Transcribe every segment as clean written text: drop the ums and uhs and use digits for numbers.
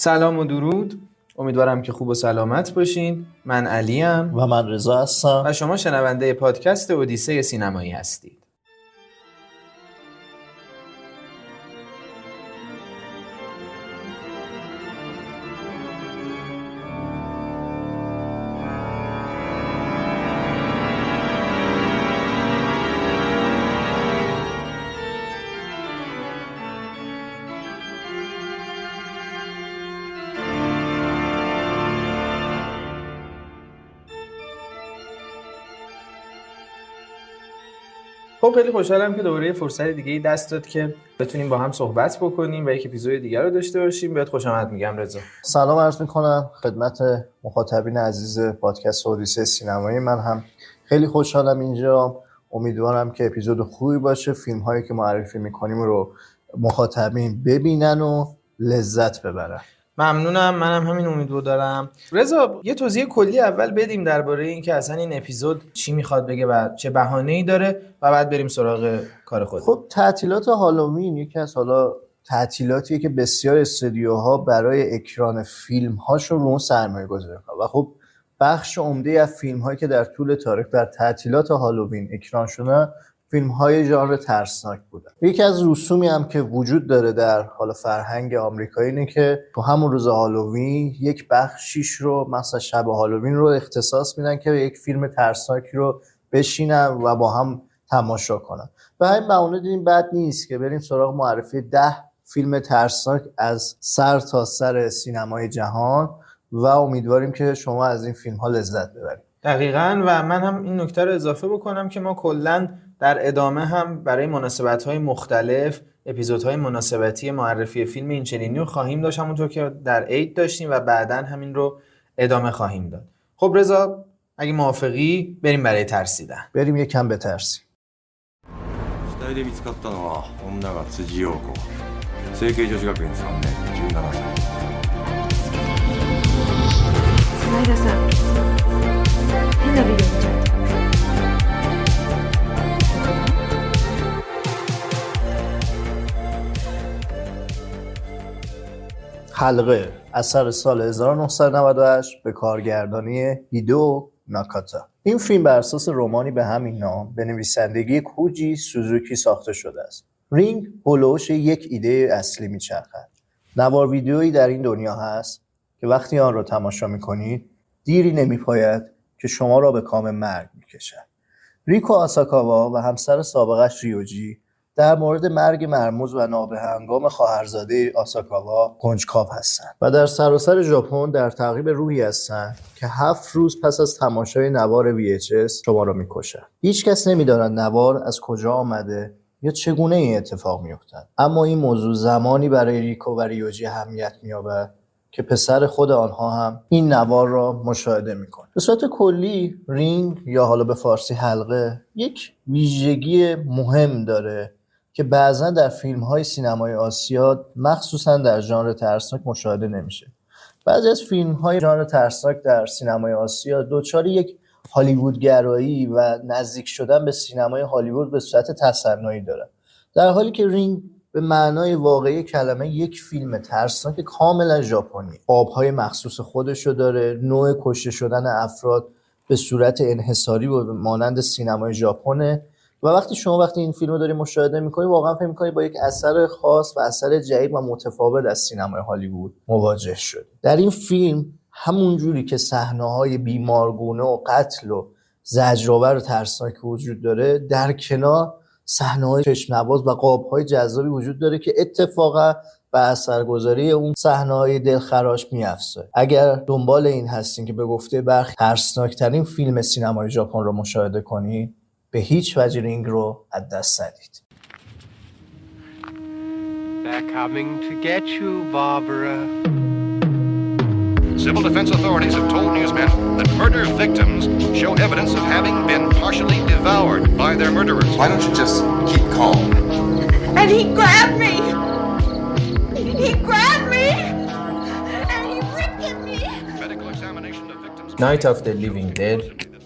سلام و درود. امیدوارم که خوب و سلامت باشین. من علیم و من رضا هستم و شما شنونده پادکست اودیسه سینمایی هستید. خب خیلی خوشحالم که دوباره فرصت دیگه ای دست داد که بتونیم با هم صحبت بکنیم و یک اپیزود دیگر رو داشته باشیم. بهت خوش آمد میگم رضا. سلام عرض میکنم خدمت مخاطبین عزیز پادکست اودیسه سینمایی. من هم خیلی خوشحالم اینجا. امیدوارم که اپیزود خوبی باشه. فیلم هایی که معرفی میکنیم رو مخاطبین ببینن و لذت ببرن. ممنونم. منم همین امیدو دارم. رضا یه توضیح کلی اول بدیم درباره این که اصلا این اپیزود چی میخواد بگه و چه بهانه‌ای داره و بعد بریم سراغ کار خودمون. خب تعطیلات هالووین یکی از تعطیلاتیه که بسیار استودیوها برای اکران فیلم هاشون رو اون سرمایه گذاری کنن و خب بخش عمده از فیلم هایی که در طول تاریخ در تعطیلات هالووین اکران شدن فیلم های ژانر ترسناک بودن. یکی از رسومی هم که وجود داره در فرهنگ آمریکایی اینه که تو همون روز هالووین یک بخشیش رو مثلا شب هالووین رو اختصاص میدن که یک فیلم ترسناکی رو بشینن و با هم تماشا کنن. به همین بهونه دیدیم بد نیست که بریم سراغ معرفی 10 فیلم ترسناک از سر تا سر سینمای جهان و امیدواریم که شما از این فیلم ها لذت ببرید. دقیقاً. و من هم این نکته رو اضافه بکنم که ما کلاً در ادامه هم برای مناسبت‌های مختلف اپیزودهای مناسبتی معرفی فیلم اینچنینی رو خواهیم داشت، همونطور که در عید داشتیم و بعداً همین رو ادامه خواهیم داد. خب رضا اگه موافقی بریم برای ترسیدن. بریم یکم بترسیم. 死体で見つかったのは女が辻陽子、成蹊女子学院3年17歳。前田さん、変なビデオ見ちゃった。حلقه اثر سال 1998 به کارگردانی هیدو ناکاتا. این فیلم بر اساس رمانی به همین نام به نویسندگی کوجی سوزوکی ساخته شده است. رینگ هولوش یک ایده اصلی میچرخد. نوار ویدیویی در این دنیا هست که وقتی آن را تماشا میکنید دیری نمیپاید که شما را به کام مرگ میکشد. ریکو آساکاوا و همسر سابقش ریوجی در مورد مرگ مرموز و نابهنگام خواهرزاده آساکاوا کنجکاو هستند و در سراسر ژاپن در تعقیب روحی هستند که 7 روز پس از تماشای نوار VHS شما را میکشد. هیچ کس نمیداند نوار از کجا آمده یا چگونه این اتفاق میافتد، اما این موضوع زمانی برای ریکو و ریوجی اهمیت مییابد که پسر خود آنها هم این نوار را مشاهده میکنه. به صورت کلی رینگ یا حالا به فارسی حلقه یک ویژگی مهم داره که بعضا در فیلم‌های سینمای آسیا مخصوصا در ژانر ترسناک مشاهده نمیشه. بعضی از فیلم‌های ژانر ترسناک در سینمای آسیا دچار یک هالیوودگرایی و نزدیک شدن به سینمای هالیوود به صورت تصنعی داره، در حالی که رینگ به معنای واقعی کلمه یک فیلم ترسناک کاملا ژاپنی، قاب‌های مخصوص خودشو داره، نوع کشته شدن افراد به صورت انحصاری و مانند سینمای ژاپنه و وقتی این فیلم رو داری مشاهده میکنی واقعا فکر میکنی با یک اثر خاص و اثر جدید و متفاوت از سینمای هالیوود مواجه شد. در این فیلم همون جوری که صحنه‌های بیمارگونه و قتل و زجرآور و ترسناک وجود داره، در کنار صحنه‌های چشم‌نواز و قاب‌های جذابی وجود داره که اتفاقا به اثرگذاری اون صحنه‌های دلخراش می‌افزاید. اگر دنبال این هستین که به گفته برخی ترسناک‌ترین فیلم سینمای ژاپن رو مشاهده کنید، به هیچ وجه رینگ رو از دست ندید. They're coming to get you, Barbara. Civil defense authorities have told newsmen that murder victims show evidence of having been partially devoured by their murderers. Why don't you just keep calm? And he grabbed me! He grabbed me! And he ripped at me! Medical examination of victims. Night of the Living Dead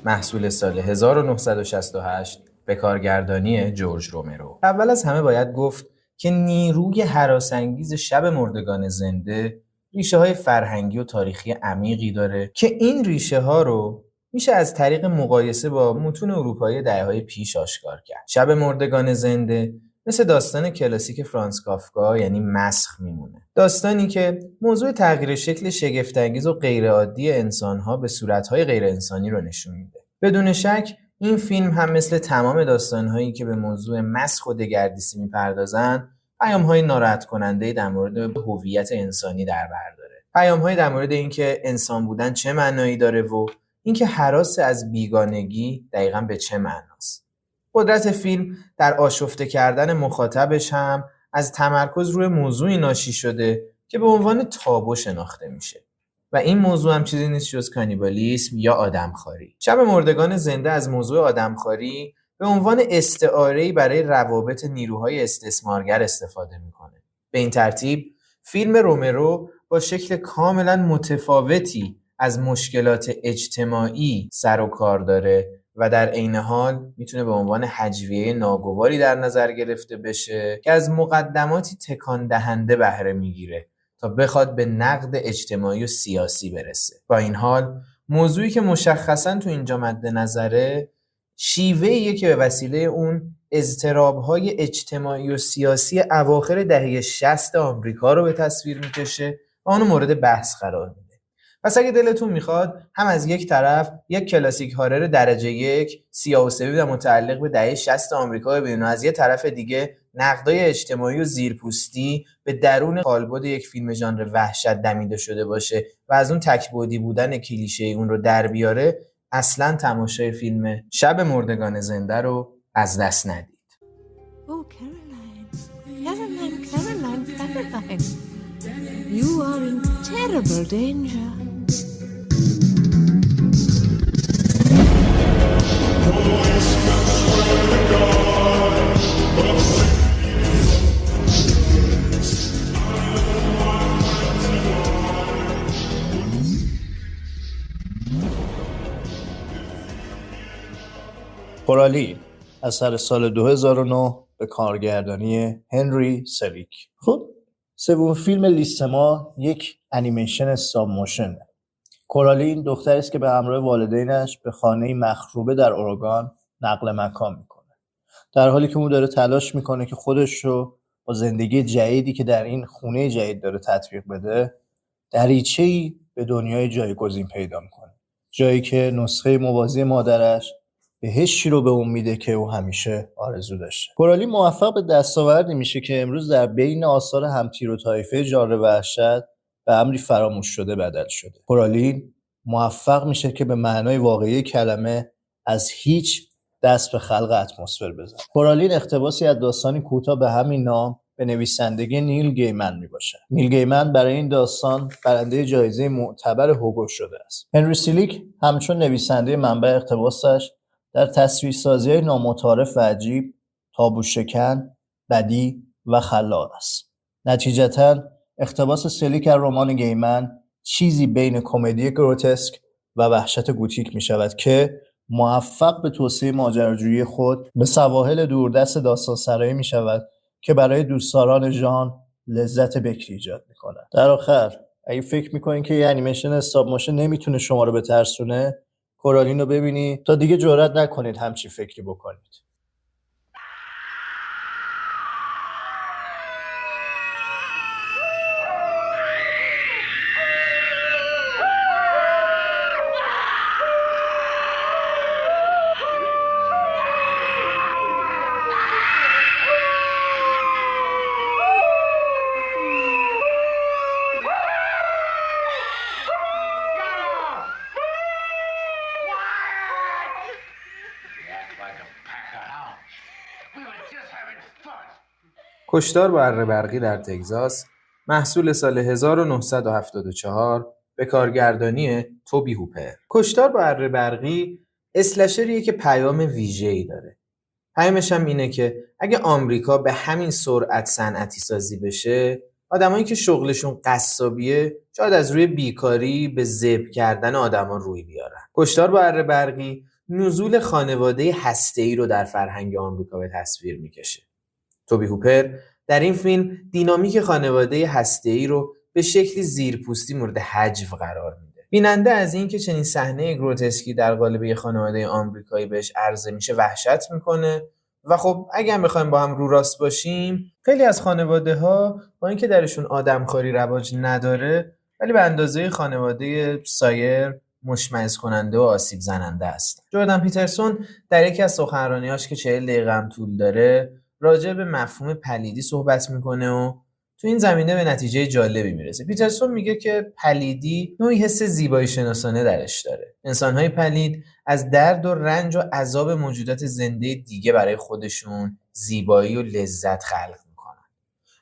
محصول سال 1968 به کارگردانی جورج رومرو. اول از همه باید گفت که نیروی هراس‌انگیز شب مردگان زنده ریشه‌های فرهنگی و تاریخی عمیقی داره که این ریشه‌ها رو میشه از طریق مقایسه با متون اروپایی دهه‌های پیش آشکار کرد. شب مردگان زنده مثل داستان کلاسیک فرانس کافکا یعنی مسخ میمونه. داستانی که موضوع تغییر شکل شگفت‌انگیز و غیرعادی انسان‌ها به صورت‌های غیر انسانی رو نشون میده. بدون شک این فیلم هم مثل تمام داستان‌هایی که به موضوع مسخ و دگردیسی میپردازن، پیام‌های ناراحت کننده در مورد هویت انسانی در بر داره. پیام‌های در مورد اینکه انسان بودن چه معنایی داره و اینکه هراس از بیگانگی دقیقاً به چه معناست. قدرت فیلم در آشفته کردن مخاطبش هم از تمرکز روی موضوعی ناشی شده که به عنوان تابو شناخته میشه و این موضوع هم چیزی نیست جز کانیبالیسم یا آدمخواری. شب مردگان زنده از موضوع آدمخواری به عنوان استعاره‌ای برای روابط نیروهای استثمارگر استفاده میکنه. به این ترتیب فیلم رومرو با شکل کاملا متفاوتی از مشکلات اجتماعی سر و کار داره و در عین حال میتونه به عنوان هجویه ناگواری در نظر گرفته بشه که از مقدماتی تکان دهنده بهره میگیره تا بخواد به نقد اجتماعی و سیاسی برسه. با این حال موضوعی که مشخصاً تو اینجا مد نظره شیوهیه که به وسیله اون اضطراب‌های اجتماعی و سیاسی اواخر دهه 60 آمریکا رو به تصویر میکشه و اونو مورد بحث قرار میده. پس اگه دلتون میخواد هم از یک طرف یک کلاسیک هارر درجه یک سیاه و سفید و متعلق به دهه 60 آمریکا ببینید و از یک طرف دیگه نقدای اجتماعی و زیرپوستی به درون قالب یک فیلم ژانر وحشت دمیده شده باشه و از اون تک‌بعدی بودن کلیشه‌ای اون رو در بیاره، اصلاً تماشای فیلم شب مردگان زنده رو از دست ندید. Oh, Caroline. You are in terrible danger. کورالی اثر سال 2009 به کارگردانی هنری سلیک. خب سومین فیلم لیست ما یک انیمیشن استاپ موشنه. کورالی این دختری است که به همراه والدینش به خانه‌ای مخروبه در اوروگان نقل مکان میکنه. در حالی که اون داره تلاش میکنه که خودش رو با زندگی جدیدی که در این خونه جدید داره تطبیق بده، دریچه‌ای به دنیای جایگزین پیدا میکنه. جایی که نسخه موازی مادرش بهشتی رو به اون میده که او همیشه آرزو داشته. کورالی موفق به دستاوردی میشه که امروز در بین آثار همتیر و طایفه ژانر وحشت به امری فراموش شده بدل شده. کورالی موفق میشه که به معنای واقعی کلمه از هیچ دست به خلق اتمسفر بزنه. کورالی اقتباسی از داستانی کوتاه به همین نام به نویسندگی نیل گیمن میباشه. نیل گیمن برای این داستان برنده جایزه معتبر هوگو شده است. هنری سلیک همچون نویسنده منبع اقتباسش در تصویرسازی‌های نامتعارف و عجیب، تابوشکن، بدی و خلاق است. نتیجتاً اقتباس سلیک از رمان گیمن چیزی بین کمدی گروتسک و وحشت گوتیک می‌شود که موفق به توسعه ماجراجویی خود به سواحل دوردست داستان‌سرایی می‌شود که برای دوستداران ژانر لذت بکری ایجاد می‌کند. در آخر اگه فکر می‌کنین که یه انیمیشن استاپ موشن نمیتونه شما رو بترسونه، کورالین رو ببینید تا دیگه جرئت نکنید همچی فکری بکنید. کشتار با اره برقی در تگزاس محصول سال 1974 به کارگردانی توبی هوپر. کشتار با اره برقی اسلشریه که پیام ویژه‌ای داره. پیامش هم اینه که اگه آمریکا به همین سرعت صنعتی سازی بشه، آدمایی که شغلشون قصابیه شاید از روی بیکاری به ذبح کردن آدما روی بیارن. کشتار با اره برقی نزول خانواده هسته‌ای رو در فرهنگ آمریکا به تصویر میکشه. توبی هوپر در این فیلم دینامیک خانواده هسته‌ای رو به شکلی زیرپوستی مورد حجو قرار میده. بیننده از این که چنین صحنه گروتسکی در قالب یک خانواده آمریکایی بهش عرضه میشه وحشت میکنه و خب اگه هم بخوایم با هم رو راست باشیم، خیلی از خانواده‌ها با اینکه درشون آدمخواری رواج نداره ولی به اندازه خانواده سایر مشمئز کننده و آسیب زننده است. جردن پیترسون در یکی از سخنرانی‌هاش که 40 دقیقه هم طول داره راجع به مفهوم پلیدی صحبت میکنه و تو این زمینه به نتیجه جالبی میرسه. پیترسون میگه که پلیدی نوعی حس زیبایی شناسانه درش داره. انسان‌های پلید از درد و رنج و عذاب موجودات زنده دیگه برای خودشون زیبایی و لذت خلق میکنن.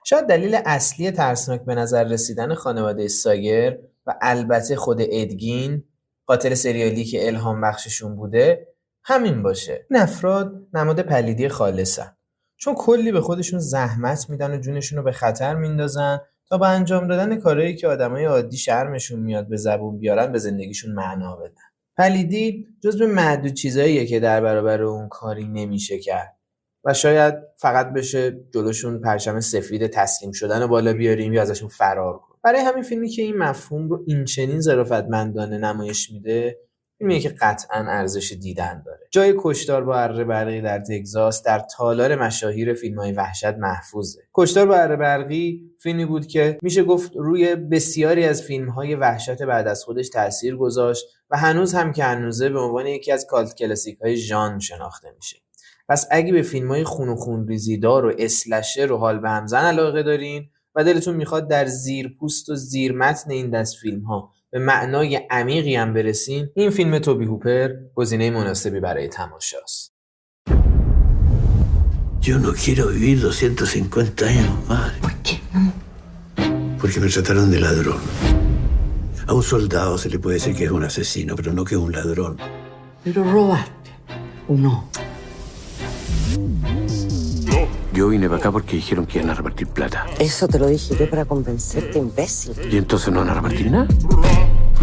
شاید دلیل اصلی ترسناک به نظر رسیدن خانواده سایر و البته خود ادگین، قاتل سریالی که الهام بخششون بوده، همین باشه. این افراد نماد پلیدی خالصن. چون کلی به خودشون زحمت میدن و جونشون رو به خطر میندازن تا با انجام دادن کارهایی که آدمای عادی شرمشون میاد به زبون بیارن به زندگیشون معنا بدن. پلیدی جزو معدود چیزاییه که در برابر اون کاری نمیشه کرد و شاید فقط بشه جلوشون پرچم سفید تسلیم شدن رو بالا بیاریم یا ازشون فرار کنیم. برای همین فیلمی که این مفهوم رو این چنین ظرافتمندانه نمایش میده، فیلمیه که قطعاً ارزش دیدن داره. جای کشتار با اره برقی در تگزاس در تالار مشاهیر فیلم‌های وحشت محفوظه. کشتار با اره برقی فیلمی بود که میشه گفت روی بسیاری از فیلم‌های وحشت بعد از خودش تأثیر گذاشت و هنوز هم که هنوزه به عنوان یکی از کالت کلاسیک‌های ژانر شناخته میشه. پس اگه به فیلم‌های خون و خونریزیدار و اسلشر و حال به همزن علاقه دارین و دلتون میخواد در زیر پوست و زیر متن این دست فیلم‌ها به معنای عمیقی هم برسین، این فیلم توبی هوپر گزینه مناسبی برای تماشاست. Yo no quiero vivir 250 años más. ¿Por qué no? Porque me trataron de ladrón. A un soldado se le puede decir que es un asesino, pero no que es un ladrón. Pero robaste, ¿o no? Yo vine para acá porque dijeron que iban a repartir plata. Eso te lo dije yo para convencerte, imbécil. ¿Y entonces no van a repartir nada?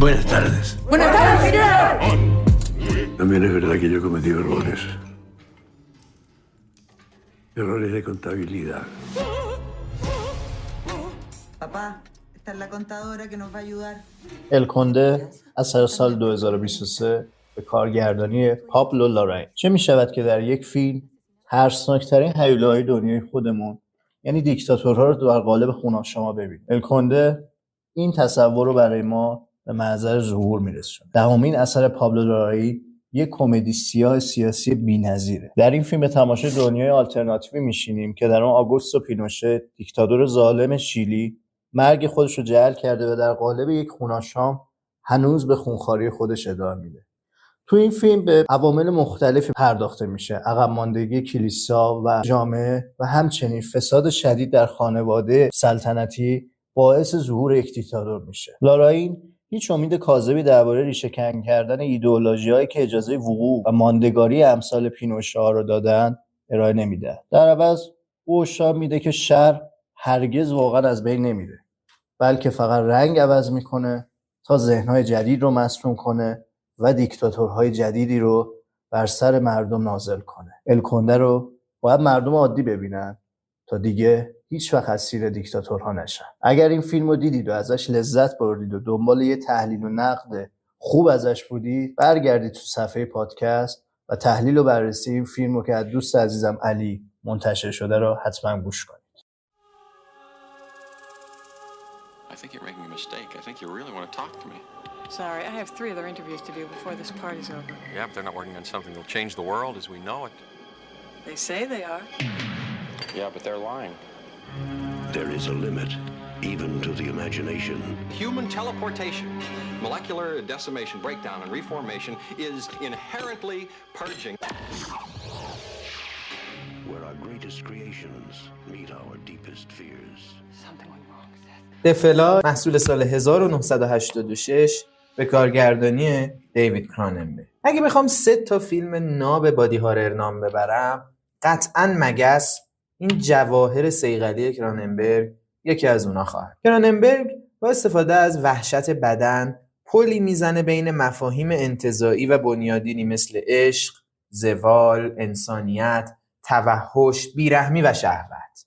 Buenas tardes. ¡Buenas tardes, general! También es verdad que yo he cometido errores. Errores de contabilidad. Papá, esta es la contadora que nos va a ayudar. الکنده اثر سال 2023 به کارگردانی پابلو لارین. چه می شود که در یک فیلم ترسناکترین هیولاهای دنیای خودمون، یعنی دیکتاتورها رو در قالب خوناشما ببینیم. الکنده این تصور رو برای ما به محضر ظهور میرسونه. دهمین اثر پابلو لارین یک کمدی سیاه سیاسی بی‌نظیره. در این فیلم به تماشای دنیای آلترناتیوی میشینیم که در آن آگوستو پینوشه، دیکتاتور ظالم شیلی، مرگ خودش رو جعل کرده و در قالب یک خوناشام هنوز به خونخواری خودش ادامه میده. تو این فیلم به عوامل مختلفی پرداخته میشه: عقب ماندگی کلیسا و جامعه و همچنین فساد شدید در خانواده سلطنتی باعث ظهور یک دیکتاتور میشه. لارین هیچ امید کاذبی درباره ریشه‌کن کردن ایدئولوژی‌هایی که اجازه وقوع و ماندگاری امثال پینوشه رو دادن ارائه نمیده. در عوض او هشدار میده که شر هرگز واقعا از بین نمیره، بلکه فقط رنگ عوض میکنه تا ذهن‌های جدید رو مسموم کنه و دیکتاتورهای جدیدی رو بر سر مردم نازل کنه. الکنده رو باید مردم عادی ببینن تا دیگه هیچ وقت اسیر دیکتاتورها نشن. اگر این فیلم رو دیدید و ازش لذت بردید و دنبال یه تحلیل و نقد خوب ازش بودید، برگردید تو صفحه پادکست و تحلیل و بررسی این فیلم رو که از دوست عزیزم علی منتشر شده رو حتما گوش کنید. I think you're making a mistake. I think you really want to talk to me. Sorry, I have 3 other interviews to do before this party's over. Yeah, but they're not working on something that'll change the world as we know it. They say they are. Yeah, but they're lying. There is a limit, even to the imagination. Human teleportation, molecular decimation, breakdown, and reformation is inherently purging. Where our greatest creations meet our deepest fears. Something went wrong, Seth. دفلا محصول سال 1986 به کارگردانی دیوید کراننبرگ. اگه بخوام 3 تا فیلم ناب بادی هارر نام ببرم، قطعاً مگس، این جواهر صیقلی کراننبرگ، یکی از اونا خواهد. کراننبرگ با استفاده از وحشت بدن پلی میزنه بین مفاهیم انتزاعی و بنیادینی مثل عشق، زوال، انسانیت، توحش، بیرحمی و شهوت.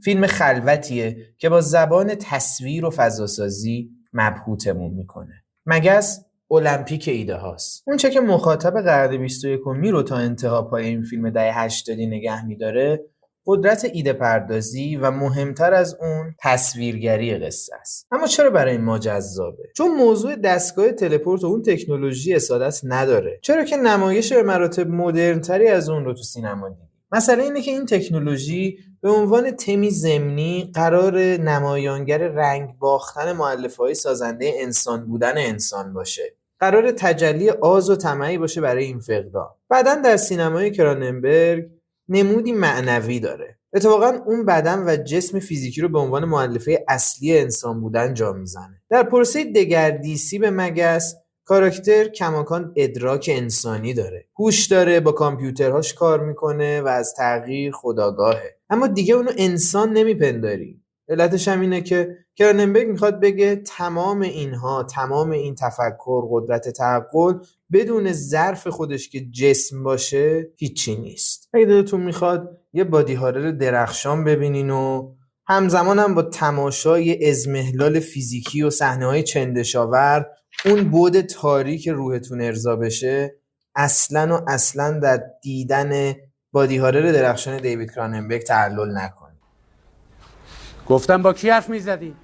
فیلم خلوتیه که با زبان تصویر و فضاسازی مبهوتمون میکنه. مگس المپیک ایده هاست. اون چه که مخاطب قرن 21 رو تا انتها پای این فیلم دهه 80 نگه میداره، قدرت ایده پردازی و مهمتر از اون تصویرگری قصه است. اما چرا برای ما جذابه؟ چون موضوع دستگاه تلپورت و اون تکنولوژی اصالت نداره. چرا که نمایش به مراتب مدرن‌تری از اون رو تو سینما دیدیم. مسئله اینه که این تکنولوژی به عنوان تمی ضمنی قرار نمایانگر رنگ باختن مؤلفه‌های سازنده انسان بودن انسان باشه. قرار تجلی آز و طمعی باشه برای این فقدان. بعداً در سینمای کراننبرگ نمودی معنوی داره. اتفاقاً اون بدن و جسم فیزیکی رو به عنوان مؤلفه اصلی انسان بودن جا میزنه. در پروسه دگردیسی به مگس، کاراکتر کماکان ادراک انسانی داره. هوش داره، با کامپیوترهاش کار میکنه و از تغییر خودآگاهه. اما دیگه اونو انسان نمیپنداری. علتش هم اینه که کراننبرگ میخواد بگه تمام این تفکر، قدرت تعقل بدون ظرف خودش که جسم باشه هیچی نیست. اگه دلتون میخواد یه بادی هارر درخشان ببینین و همزمان هم با تماشای اضمحلال فیزیکی و صحنه‌های چندشاور اون بعد تاریک روحتون ارضا بشه، اصلاً در دیدن بادی هارر درخشان دیوید کراننبرگ تعلل نکنید. گفتم با کی حرف میزدی؟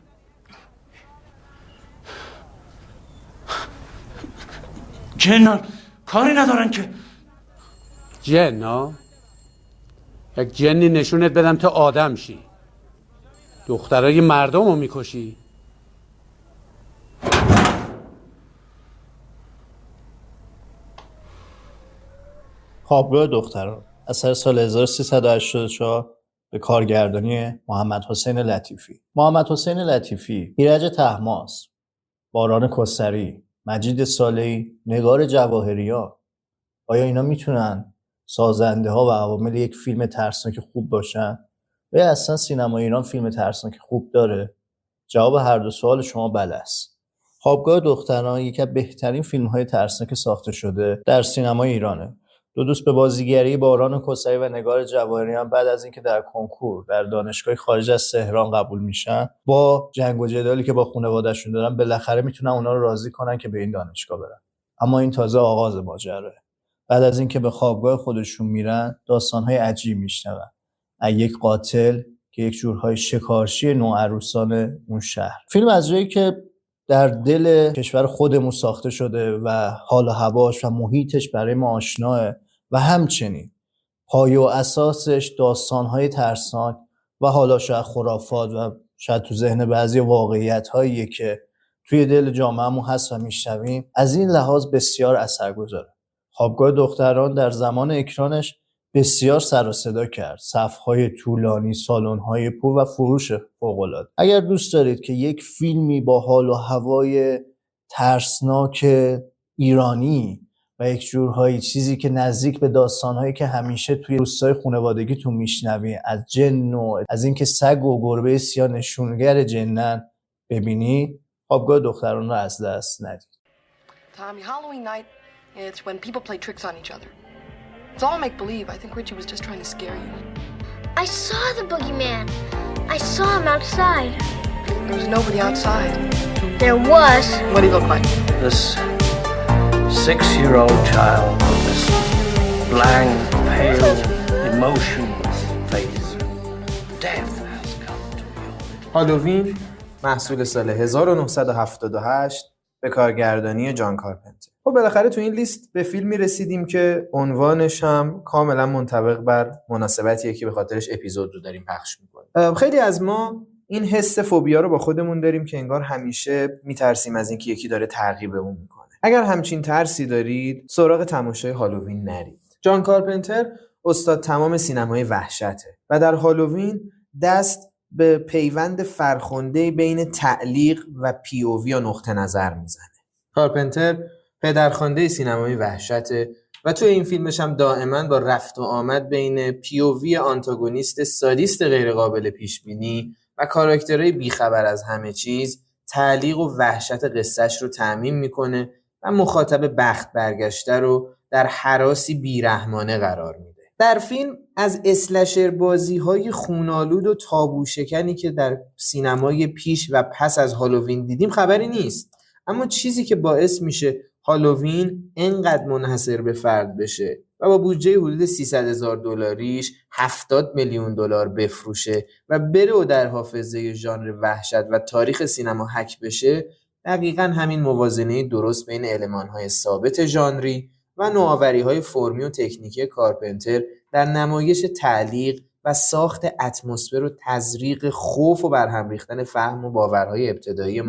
جنان کاری ندارن که. جنا؟ یک جنی نشونت بدم تا آدم شی. دخترای مردم رو میکشی. خوابگاه دختران اثر سال 1384 به کارگردانی محمد حسین لطیفی. محمد حسین لطیفی، ایرج طهماسب، باران کسری، مجید صالحی، نگار جواهریان، آیا اینا میتونن سازنده ها و عوامل یک فیلم ترسناک خوب باشن؟ و اصلا سینما ایران فیلم ترسناک خوب داره؟ جواب هر دو سوال شما بله است. خوابگاه دختران یکی از بهترین فیلم های ترسناک ساخته شده در سینمای ایرانه. دو دوست به بازیگری باران کسری و نگار جواهریان بعد از اینکه در کنکور در دانشگاه خارج از تهران قبول میشن، با جنگ و جدالی که با خانواده‌شون دارن بالاخره میتونن اونا رو راضی کنن که به این دانشگاه برن. اما این تازه آغاز ماجراه. بعد از اینکه به خوابگاه خودشون میرن، داستان‌های عجیب میشنون. از یک قاتل که یک جورهای شکارچی نوعروسان اون شهر. فیلم از جایی که در دل کشور خودمون ساخته شده و حال و هواش و محیطش برای ما آشناه و همچنین پایه و اساسش داستان‌های ترسناک و حالا شاید خرافات و شاید تو ذهن بعضی واقعیت‌هایی که توی دل جامعه‌مون هست و میشنویم، از این لحاظ بسیار اثرگذاره. خوابگاه دختران در زمان اکرانش بسیار سر و صدا کرد. صف‌های طولانی، سالن‌های پر و فروش فوق‌العاده. اگر دوست دارید که یک فیلمی با حال و هوای ترسناک ایرانی و یک جورهای چیزی که نزدیک به داستان‌هایی که همیشه توی روستای خانوادگیتون میشنوید، از جن و از اینکه سگ و گربه سیاه نشونگر جنن ببینی، خوابگاه دختران رو از دست ندید. Tommy, Halloween night, it's when people play tricks on each other. It's all make-believe. I think Richie was just trying to scare you. I saw the boogeyman. I saw him outside. There was nobody outside. There was. What do you look like? This 6-year-old child with this blank, pale, emotionless face. Death has come to me. هالووین محصول سال 1978 به کارگردانی جان کارپنتر. خب بالاخره تو این لیست به فیلمی رسیدیم که عنوانش هم کاملا منطبق بر مناسبتیه که به خاطرش اپیزود رو داریم پخش می‌کنیم. خیلی از ما این حس فوبیا رو با خودمون داریم که انگار همیشه میترسیم از اینکه یکی داره تعقیبمون میکنه. اگر همچین ترسی دارید، سراغ تماشای هالووین نرید. جان کارپنتر استاد تمام سینمای وحشته و در هالووین دست به پیوند فرخنده بین تعلیق و پی او وی و نقطه نظر میزنه. کارپنتر پدرخوانده سینمای وحشته و تو این فیلمش هم دائما با رفت و آمد بین پی او وی آنتاگونیست سادیست غیر قابل پیش بینی و کاراکترهای بیخبر از همه چیز تعلیق و وحشت قصهش رو تعمیم میکنه و مخاطب بخت برگشته رو در هراسی بیرحمانه قرار میده. در فیلم از اسلشر بازی‌های خونالود و تابوشکنی که در سینمای پیش و پس از هالووین دیدیم خبری نیست. اما چیزی که باعث میشه هالووین اینقدر منحصر به فرد بشه و با بودجه حدود $300,000 $70 میلیون بفروشه و بره و در حافظه ژانر وحشت و تاریخ سینما حک بشه، دقیقاً همین موازنه درست بین المان‌های ثابت ژانری و نوآوری‌های فرمی و تکنیکی کارپنتر در نمایش تعلیق و ساخت اتمسفر و تزریق خوف و برهم ریختن فهم و باورهای ابتدایی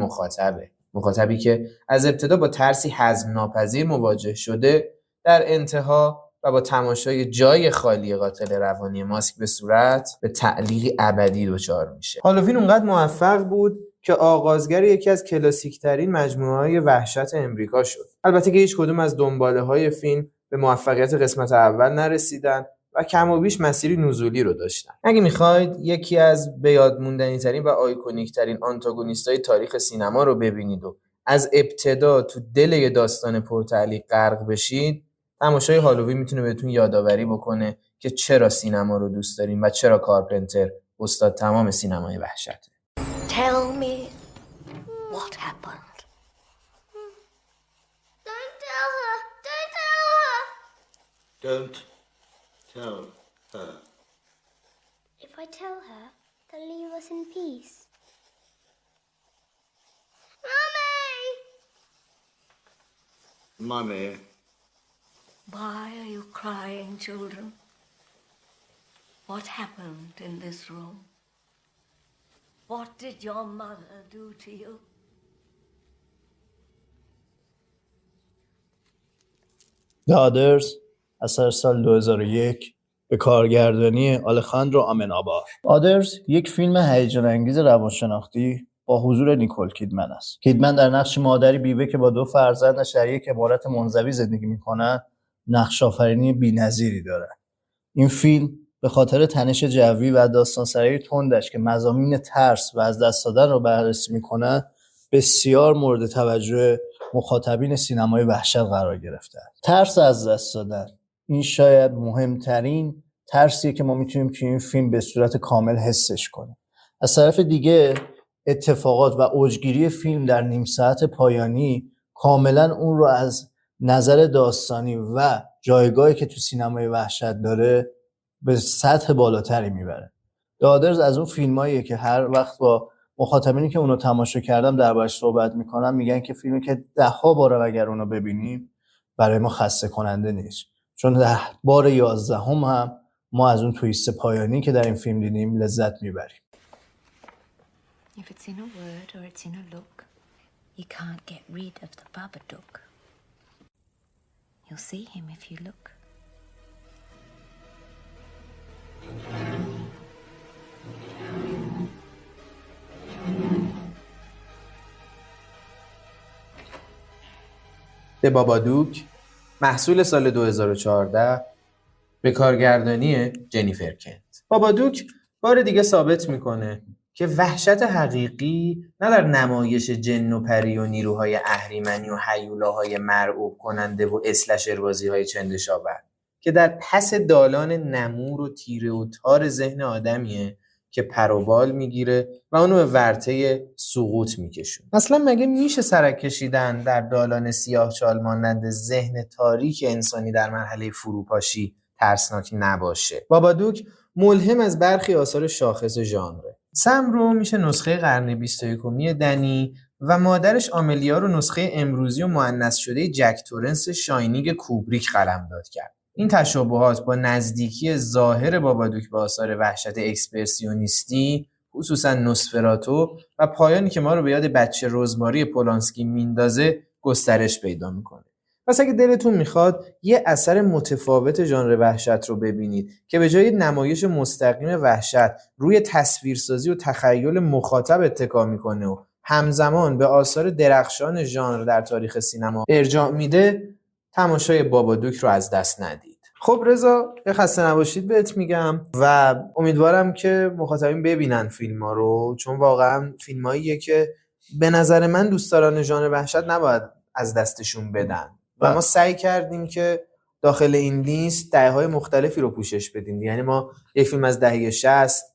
مخاطبی که از ابتدا با ترسی هضم ناپذیر مواجه شده، در انتها و با تماشای جای خالی قاتل روانی ماسک به صورت به تعلیق ابدی دچار میشه. هالووین اونقدر موفق بود که آغازگر یکی از کلاسیک‌ترین مجموعه‌های وحشت امریکا شد. البته که هیچ کدوم از دنباله‌های فیلم به موفقیت قسمت اول نرسیدن و کم و بیش مسیری نزولی رو داشتن. اگه میخواید یکی از به یاد موندنی‌ترین و آیکونیک‌ترین آنتاگونیست‌های تاریخ سینما رو ببینید و از ابتدا تو دل یه داستان پرتعلیق غرق بشید، تماشای هالووین میتونه بهتون یادآوری بکنه که چرا سینما رو دوست داریم و چرا کارپنتر استاد تمام سینمای وحشته. Tell me what happened. Don't tell her. Don't tell her. Don't tell her. If I tell her, they'll leave us in peace. Mommy. Why are you crying, children? What happened in this room? What did your mother do to you? The Others اثر سال 2001 به کارگردانی آلخاندرو آمنآبار. Others یک فیلم هیجان انگیز روانشناختی با حضور نیکول کیدمن است. کیدمن در نقش مادری بیوه که با 2 فرزندش در یک عمارت منزوی زندگی می‌کنند، نقش آفرینی بی‌نظیری دارد. این فیلم به خاطر تنش جوی و داستان‌سرایی تندش که مضامین ترس و از دست دادن رو بررسی می‌کنه، بسیار مورد توجه مخاطبین سینمای وحشت قرار گرفته است. ترس از دست دادن، این شاید مهمترین ترسیه که ما میتونیم توی این فیلم به صورت کامل حسش کنیم. از طرف دیگه اتفاقات و اوجگیری فیلم در نیم ساعت پایانی کاملا اون رو از نظر داستانی و جایگاهی که تو سینمای وحشت داره به سطح بالاتری میبره. دادرز از اون فیلماییه که هر وقت با مخاطبینی که اونو تماشا کردم دربارش صحبت میکنم میگن که فیلمی که 10 بار اگر اونو ببینیم برای ما خسته کننده نیست، چون بار 11 هم ما از اون تویست پایانی که در این فیلم دیدیم لذت میبریم. If it's in a word or it's in a look, you can't get rid of the Babadook. You'll see him if you look. The Babadook محصول سال 2014 به کارگردانی جنیفر کنت. بابادوک بار دیگه ثابت میکنه که وحشت حقیقی نه در نمایش جن و پری و نیروهای اهریمنی و هیولاهای مرعوب کننده و اسلشر بازی‌های چندشاور، که در پس دالان نمور و تیره و تار ذهن آدمیه که پر و بال میگیره و اونو به ورطه سقوط میکشونه. اصلا مگه میشه سرک کشیدن در دالان سیاه‌چال مانند ذهن تاریک انسانی در مرحله فروپاشی ترسناک نباشه؟ بابادوک ملهم از برخی آثار شاخص ژانره. سم رو میشه نسخه قرن 21 دنی و مادرش آملیا رو نسخه امروزی و مؤنث شده جک تورنس شاینینگ کوبریک قلمداد کرد. این تشابهات با نزدیکی ظاهر بابادوک به آثار وحشت اکسپرسیونیستی، خصوصا نوسفراتو و پایانی که ما رو به یاد بچه رزماری پولانسکی میندازه گسترش پیدا میکنه. پس اگه دلتون میخواد یه اثر متفاوت ژانر وحشت رو ببینید که به جای نمایش مستقیم وحشت روی تصویرسازی و تخیل مخاطب اتکا میکنه و همزمان به آثار درخشان ژانر در تاریخ سینما ارجاع میده، تماشای بابادوک رو از دست ندید. خب رضا، یه خسته نباشید بهت میگم و امیدوارم که مخاطبین ببینن فیلم‌ها رو، چون واقعا فیلماییه که به نظر من دوستداران ژانر وحشت نباید از دستشون بدن و ما سعی کردیم که داخل این لیست دهه‌های مختلفی رو پوشش بدیم. یعنی ما یک فیلم از دهه 60،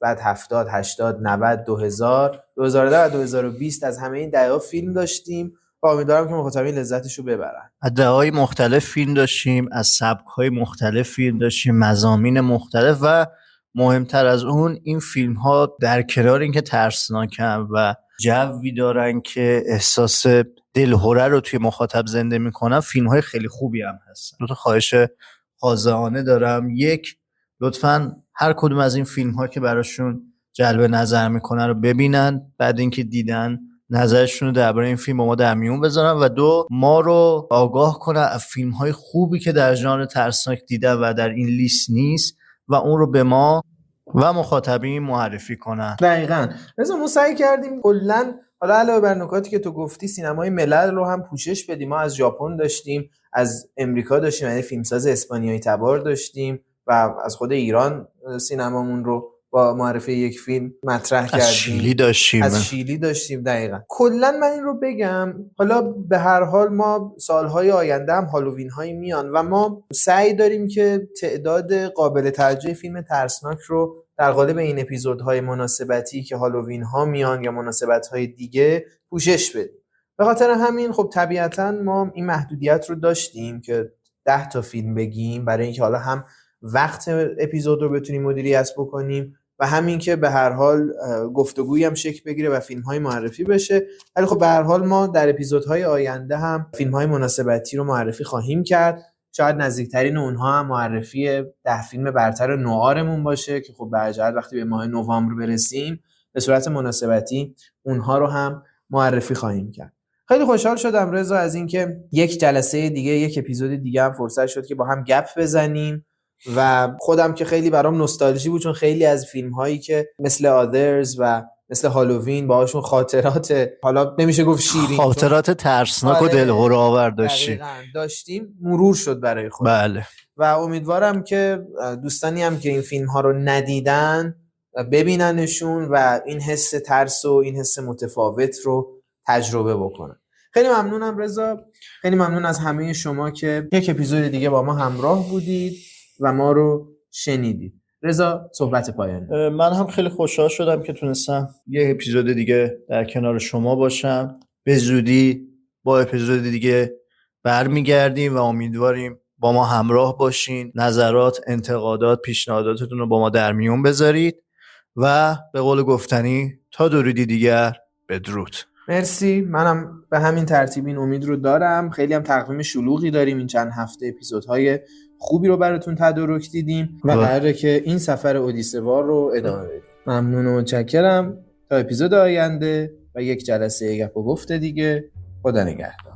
بعد 70، 80، 90، 2000، 2010 و 2020 از همه این دهه‌ها فیلم داشتیم و امیدوارم که مخاطبین لذتش رو ببرن. از دهه‌های مختلف فیلم داشتیم، از سبک‌های مختلف فیلم داشتیم، مضامین مختلف و مهمتر از اون این فیلم‌ها در کنار اینکه ترسناکن و جوی دارن که احساس دلهره رو توی مخاطب زنده میکنن، فیلم‌های خیلی خوبی هم هستن. دو تا خواهش خاضعانه دارم. یک، لطفاً هر کدوم از این فیلم‌ها که براشون جلب نظر میکنن رو ببینن، بعد اینکه دیدن نظرشون رو درباره این فیلم با ما در میون بذارن و دو، ما رو آگاه کنن از فیلم‌های خوبی که در ژانر ترسناک دیدن و در این لیست نیست و اون رو به ما و مخاطبین معرفی کنن. دقیقاً. مثلا ما سعی کردیم کلاً حالا علاوه بر نکاتی که تو گفتی سینمای ملل رو هم پوشش بدیم. ما از ژاپن داشتیم، از امریکا داشتیم، یعنی فیلمساز اسپانیایی تبار داشتیم و از خود ایران سینمامون رو با معرفی یک فیلم مطرح کردیم. از شیلی داشتیم. دقیقاً. کلاً من این رو بگم، حالا به هر حال ما سالهای آینده هم هالووین هایی میان و ما سعی داریم که تعداد قابل توجه فیلم ترسناک رو در قالب این اپیزودهای مناسبتی که هالووین ها میان یا مناسبت های دیگه پوشش بدیم. به خاطر همین خب طبیعتاً ما این محدودیت رو داشتیم که 10 تا فیلم بگیم، برای اینکه حالا هم وقت اپیزود رو بتونیم مدیریت بکنیم و همین که به هر حال گفتگویی هم شکل بگیره و فیلم‌های معرفی بشه. ولی خب به هر حال ما در اپیزودهای آینده هم فیلم‌های مناسبتی رو معرفی خواهیم کرد. شاید نزدیکترین اونها هم معرفی 10 فیلم برتر نوآرمون باشه که خب به عجالت وقتی به ماه نوامبر برسیم به صورت مناسبتی اونها رو هم معرفی خواهیم کرد. خیلی خوشحال شدم رضا از اینکه یک جلسه دیگه، یک اپیزود دیگه هم فرصت شد که با هم گپ بزنیم و خودم که خیلی برام نوستالژی بود، چون خیلی از فیلم‌هایی که مثل آدرز و مثل هالووین باهاشون خاطرات، حالا نمیشه گفت شیرین، خاطرات ترسناک و دلهره آور داشتیم مرور شد برای خودم. بله. و امیدوارم که دوستانی هم که این فیلم‌ها رو ندیدن ببیننشون و این حس ترس و این حس متفاوت رو تجربه بکنن. خیلی ممنونم رضا، خیلی ممنون از همه شما که یک اپیزود دیگه با ما همراه بودید و ما رو شنیدید. رضا صحبت پایانی. من هم خیلی خوشحال شدم که تونستم یه اپیزود دیگه در کنار شما باشم. به زودی با اپیزود دیگه برمیگردیم و امیدواریم با ما همراه باشین. نظرات، انتقادات، پیشنهاداتتون رو با ما در میون بذارید و به قول گفتنی تا درودی دیگر بدرود. مرسی. منم به همین ترتیب این امید رو دارم. خیلی هم تقویم شلوغی داریم، این چند هفته اپیزودهای خوبی رو براتون تدارک دیدیم و قراره که این سفر اودیسه‌وار رو ادامه بدیم. ممنون و متشکرم. تا اپیزود آینده و یک جلسه گپ و گفت دیگه. خدا نگهدار.